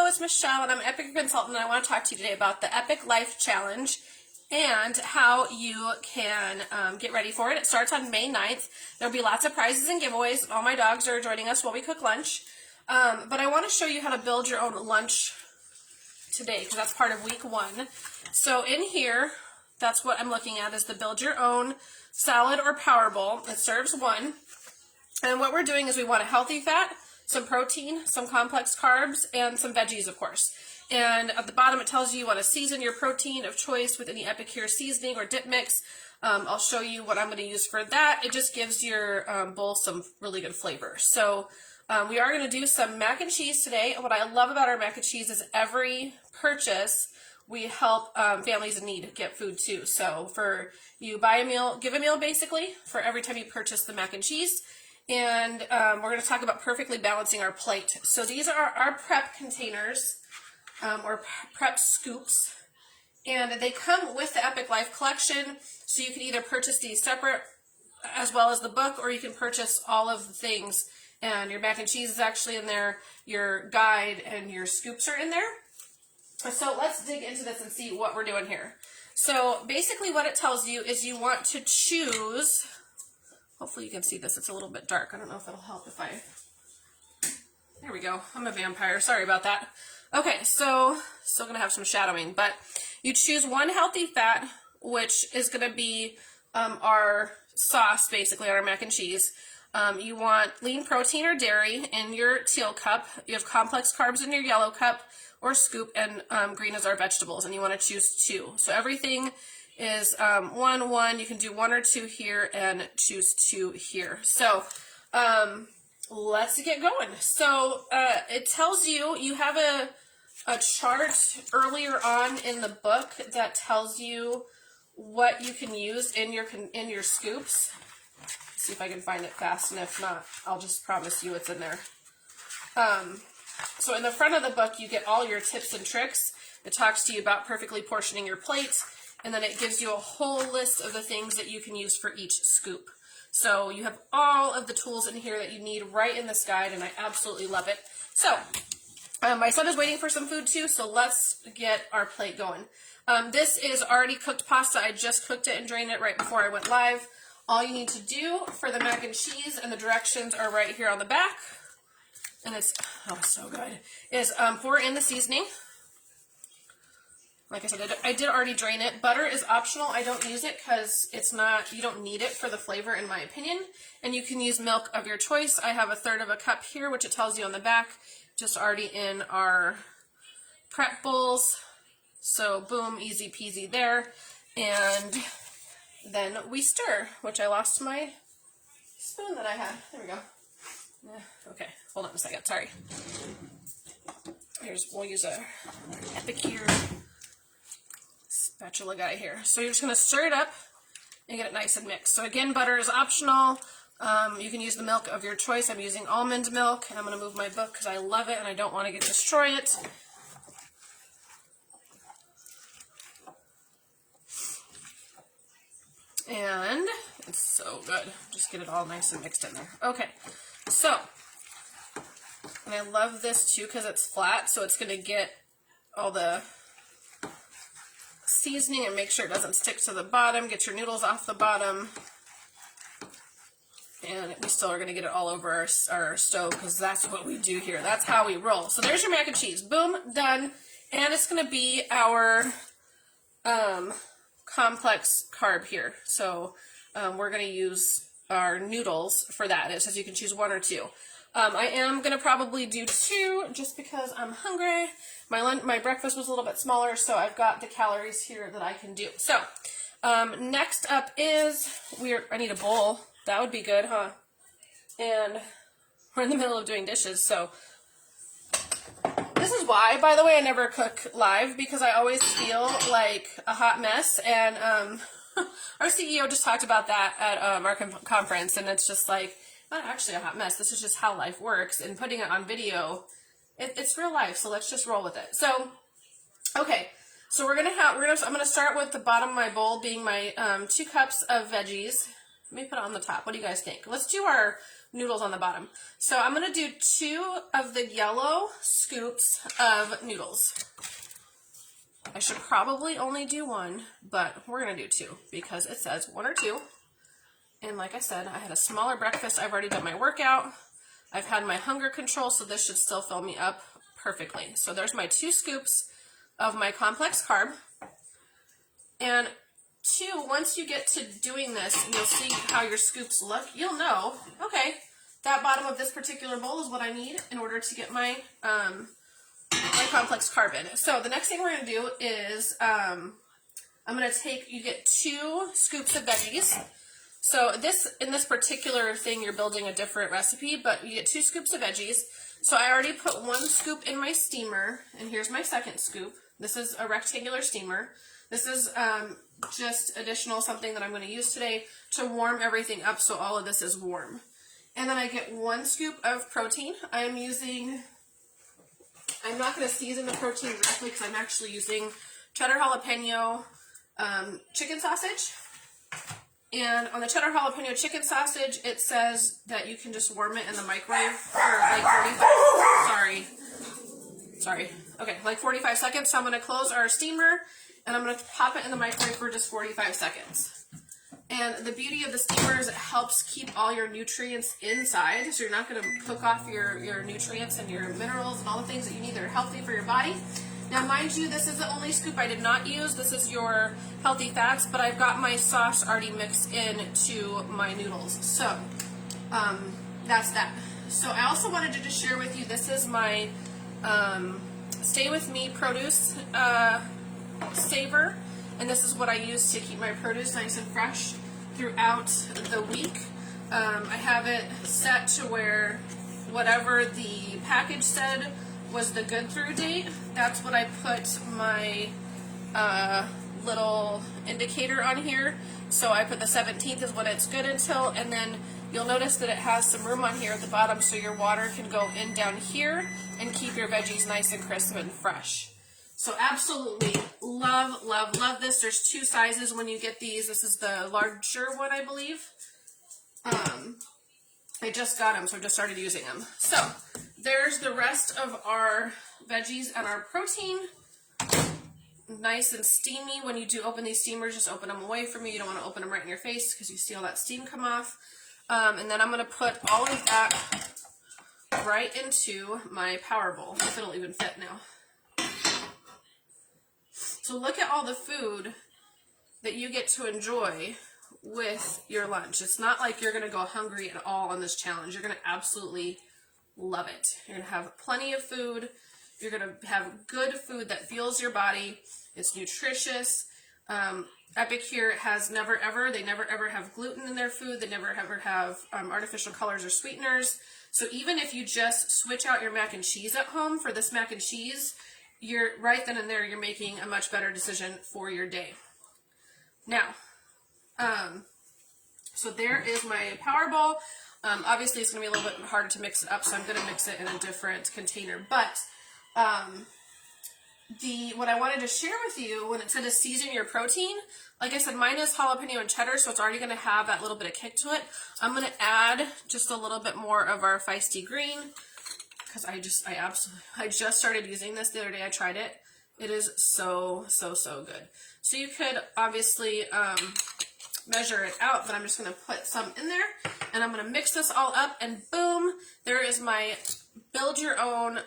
it's Michelle, and I'm an Epic Consultant, and I want to talk to you today about the Epic Life Challenge and how you can get ready for it. It starts on May 9th. There'll be lots of prizes and giveaways. All my dogs are joining us while we cook lunch. But I want to show you how to build your own lunch today, because that's part of week 1. So in here, that's what I'm looking at, is the Build Your Own Salad or Power Bowl. It serves 1. And what we're doing is we want a healthy fat, some protein, some complex carbs, and some veggies, of course. And at the bottom it tells you want to season your protein of choice with any Epicure seasoning or dip mix. I'll show you what I'm going to use for that. It just gives your bowl some really good flavor. So we are going to do some mac and cheese today. What I love about our mac and cheese is every purchase we help families in need get food too. So for you buy a meal, give a meal basically for every time you purchase the mac and cheese. And we're going to talk about perfectly balancing our plate. So these are our prep containers, or prep scoops. And they come with the Epic Life collection. So you can either purchase these separate as well as the book, or you can purchase all of the things. And your mac and cheese is actually in there, your guide and your scoops are in there. So let's dig into this and see what we're doing here. So basically what it tells you is you want to choose... Hopefully you can see this. It's a little bit dark. I don't know if it'll help if I... There we go. I'm a vampire. Sorry about that. Okay, so still going to have some shadowing. But you choose one healthy fat, which is going to be our sauce, basically, our mac and cheese. You want lean protein or dairy in your teal cup. You have complex carbs in your yellow cup or scoop, and green is our vegetables. And you want to choose 2. So everything is 1. You can do 1 or 2 here and choose 2 here. So let's get going. So it tells you, you have a chart earlier on in the book that tells you what you can use in your scoops. Let's see if I can find it fast, and if not, I'll just promise you it's in there. So in the front of the book, you get all your tips and tricks. It talks to you about perfectly portioning your plate. And then it gives you a whole list of the things that you can use for each scoop. So you have all of the tools in here that you need right in this guide, and I absolutely love it. So my son is waiting for some food too, so let's get our plate going. This is already cooked pasta. I just cooked it and drained it right before I went live. All you need to do for the mac and cheese, and the directions are right here on the back, and it's, oh, so good, is pour in the seasoning. Like I said, I did already drain it. Butter is optional. I don't use it because it's not, you don't need it for the flavor in my opinion. And you can use milk of your choice. I have 1/3 of a cup here, which it tells you on the back, just already in our prep bowls. So boom, easy peasy there. And then we stir, which I lost my spoon that I had. There we go. Yeah, okay, hold on a second, sorry. We'll use a Epicure spatula guy here. So you're just going to stir it up and get it nice and mixed. So again, butter is optional. You can use the milk of your choice. I'm using almond milk, and I'm going to move my book because I love it and I don't want to destroy it. And it's so good. Just get it all nice and mixed in there. Okay, so, and I love this too because it's flat, so it's going to get all the seasoning and make sure it doesn't stick to the bottom. Get your noodles off the bottom. And we still are going to get it all over our stove because that's what we do here. That's how we roll. So there's your mac and cheese. Boom, done. And it's going to be our complex carb here. So we're going to use our noodles for that. It says you can choose 1 or 2. I am going to probably do 2 just because I'm hungry. My breakfast was a little bit smaller, so I've got the calories here that I can do. So, next up is, I need a bowl. That would be good, huh? And we're in the middle of doing dishes, so. This is why, by the way, I never cook live, because I always feel like a hot mess, and our CEO just talked about that at our conference, and it's just like, not actually a hot mess, this is just how life works, and putting it on video, it's real life, so let's just roll with it. So, okay, so I'm gonna start with the bottom of my bowl being my 2 cups of veggies. Let me put it on the top. What do you guys think? Let's do our noodles on the bottom. So I'm going to do 2 of the yellow scoops of noodles. I should probably only do 1, but we're going to do 2 because it says 1 or 2. And like I said, I had a smaller breakfast. I've already done my workout. I've had my hunger control, so this should still fill me up perfectly. So there's my 2 scoops of my complex carb. And 2, once you get to doing this, you'll see how your scoops look. You'll know, okay, that bottom of this particular bowl is what I need in order to get my my complex carb in. So the next thing we're going to do is I'm going to take, you get 2 scoops of veggies. So in this particular thing, you're building a different recipe, but you get 2 scoops of veggies. So I already put 1 scoop in my steamer, and here's my second scoop. This is a rectangular steamer. This is just additional something that I'm going to use today to warm everything up so all of this is warm. And then I get 1 scoop of protein. I'm not going to season the protein directly because I'm actually using cheddar jalapeno chicken sausage. And on the cheddar jalapeno chicken sausage, it says that you can just warm it in the microwave for like 45 seconds. So I'm going to close our steamer and I'm going to pop it in the microwave for just 45 seconds. And the beauty of the steamer is it helps keep all your nutrients inside. So you're not going to cook off your nutrients and your minerals and all the things that you need that are healthy for your body. Now, mind you, this is the only scoop I did not use. This is your healthy fats, but I've got my sauce already mixed into my noodles. So, that's that. So, I also wanted to just share with you, this is my Stay With Me produce saver, and this is what I use to keep my produce nice and fresh throughout the week. I have it set to where whatever the package said was the good through date, that's what I put my little indicator on here. So I put the 17th is when it's good until, and then you'll notice that it has some room on here at the bottom so your water can go in down here and keep your veggies nice and crisp and fresh. So absolutely love, love, love this. There's 2 sizes when you get these. This is the larger one, I believe. I just got them, so I just started using them. So there's the rest of our veggies and our protein. Nice and steamy. When you do open these steamers, just open them away from you. You don't want to open them right in your face because you see all that steam come off. And then I'm going to put all of that right into my power bowl, if it'll even fit now. So look at all the food that you get to enjoy with your lunch. It's not like you're going to go hungry at all on this challenge. You're going to absolutely love it. You're going to have plenty of food. You're going to have good food that fuels your body. It's nutritious. Epic here has never ever have gluten in their food. They never ever have artificial colors or sweeteners. So even if you just switch out your mac and cheese at home for this mac and cheese, you're right then and there, you're making a much better decision for your day. Now, so there is my power bowl. Obviously it's going to be a little bit harder to mix it up, so I'm going to mix it in a different container. But what I wanted to share with you, when it said to season your protein, like I said, mine is jalapeno and cheddar, so it's already going to have that little bit of kick to it. I'm going to add just a little bit more of our Feisty Green, because I just started using this the other day. I tried it. It is so, so, so good. So you could obviously measure it out, but I'm just going to put some in there, and I'm going to mix this all up, and boom, there is my build your own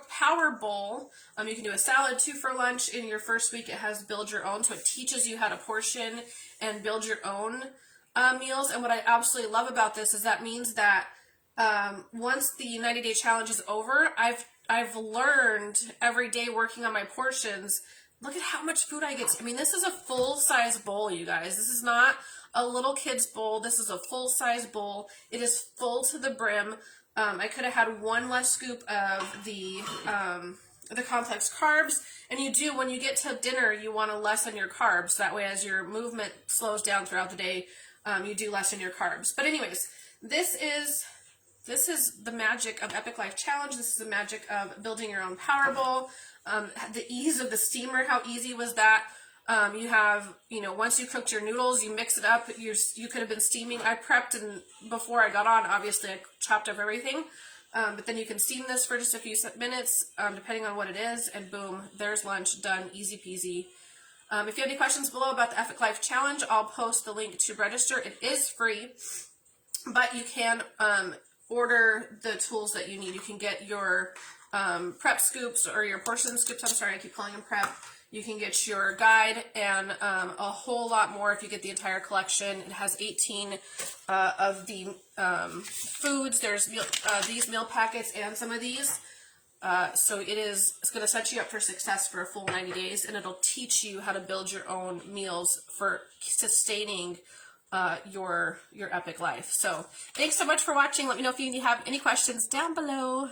power bowl. You can do a salad too for lunch. In your first week, it has build your own, so it teaches you how to portion and build your own meals. And what I absolutely love about this is that means that once the 90-day challenge is over, I've learned every day working on my portions. Look at how much food I get. I mean, this is a full-size bowl, you guys. This is not a little kid's bowl. This is a full-size bowl. It is full to the brim. I could have had 1 less scoop of the complex carbs. And you do, when you get to dinner, you want to lessen your carbs. That way, as your movement slows down throughout the day, you do lessen your carbs. But anyways, this is the magic of Epic Life Challenge. This is the magic of building your own power bowl. The ease of the steamer, how easy was that? You have, once you cooked your noodles, you mix it up. You could have been steaming. I prepped, and before I got on, obviously I chopped up everything. But then you can steam this for just a few minutes, depending on what it is, and boom, there's lunch done, easy peasy. If you have any questions below about the Epic Life Challenge, I'll post the link to register. It is free, but you can order the tools that you need. You can get your prep scoops or your portion scoops. I'm sorry, I keep calling them prep. You can get your guide and a whole lot more if you get the entire collection. It has 18 of the foods. There's these meal packets and some of these. So it's going to set you up for success for a full 90 days, and it'll teach you how to build your own meals for sustaining your epic life. So thanks so much for watching. Let me know if you have any questions down below.